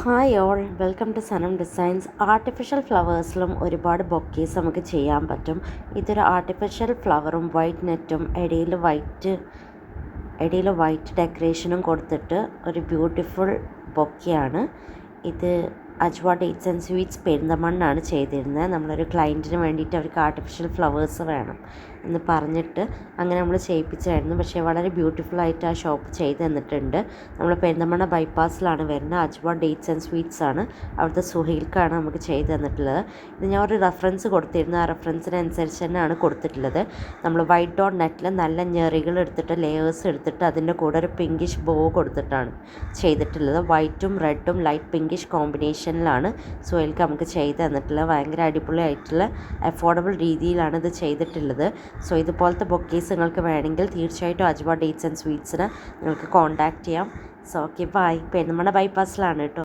Hi all, welcome to Sanam designs. Artificial ഫ്ലവേഴ്സിലും ഒരുപാട് bouquets നമുക്ക് ചെയ്യാൻ പറ്റും. ഇതൊരു ആർട്ടിഫിഷ്യൽ ഫ്ലവറും വൈറ്റ് നെറ്റും ഇടയിൽ വൈറ്റ് ഡെക്കറേഷനും കൊടുത്തിട്ട് ഒരു ബ്യൂട്ടിഫുൾ ബൊക്കെയാണ് ഇത്. അജ്വ ഡേറ്റ്സ് ആൻഡ് സ്വീറ്റ്സ് പെരിന്തമണ്ണാണ് ചെയ്തിരുന്നത്. നമ്മളൊരു ക്ലയൻറ്റിന് വേണ്ടിയിട്ട് അവർക്ക് ആർട്ടിഫിഷ്യൽ ഫ്ലവേഴ്സ് വേണം എന്ന് പറഞ്ഞിട്ട് അങ്ങനെ നമ്മൾ ചെയ്യിപ്പിച്ചായിരുന്നു. പക്ഷേ വളരെ ബ്യൂട്ടിഫുള്ളായിട്ട് ആ ഷോപ്പ് ചെയ്ത് തന്നിട്ടുണ്ട്. നമ്മൾ പെരിന്തമണ്ണ ബൈപ്പാസിലാണ് വരുന്നത്. അജ്വ ഡേറ്റ്സ് ആൻഡ് സ്വീറ്റ്സ് ആണ്, അവിടുത്തെ സുഹൈൽക്കാണ് നമുക്ക് ചെയ്ത് തന്നിട്ടുള്ളത്. ഇത് ഞാൻ ഒരു റെഫറൻസ് കൊടുത്തിരുന്നു, ആ റെഫറൻസിനനുസരിച്ച് തന്നെയാണ് കൊടുത്തിട്ടുള്ളത്. നമ്മൾ വൈറ്റ് ഡോട്ട് നെറ്റിൽ നല്ല ഞെറികൾ എടുത്തിട്ട് ലെയേഴ്സ് എടുത്തിട്ട് അതിൻ്റെ കൂടെ ഒരു പിങ്കിഷ് ബോ കൊടുത്തിട്ടാണ് ചെയ്തിട്ടുള്ളത്. വൈറ്റും റെഡും ലൈറ്റ് പിങ്കിഷ് കോമ്പിനേഷനിലാണ് സുഹൈൽക്ക് നമുക്ക് ചെയ്ത് തന്നിട്ടുള്ളത്. ഭയങ്കര അടിപൊളിയായിട്ടുള്ള അഫോർഡബിൾ രീതിയിലാണ് ഇത് ചെയ്തിട്ടുള്ളത്. സോ ഇതുപോലത്തെ ബൊക്കേസ് നിങ്ങൾക്ക് വേണമെങ്കിൽ തീർച്ചയായിട്ടും അജ്വ ഡേറ്റ്സ് ആൻഡ് സ്വീറ്റ്സിന് നിങ്ങൾക്ക് കോൺടാക്റ്റ് ചെയ്യാം. So okay, bye. പെരിന്തമണ്ണ ബൈപ്പാസിലാണ് കേട്ടോ.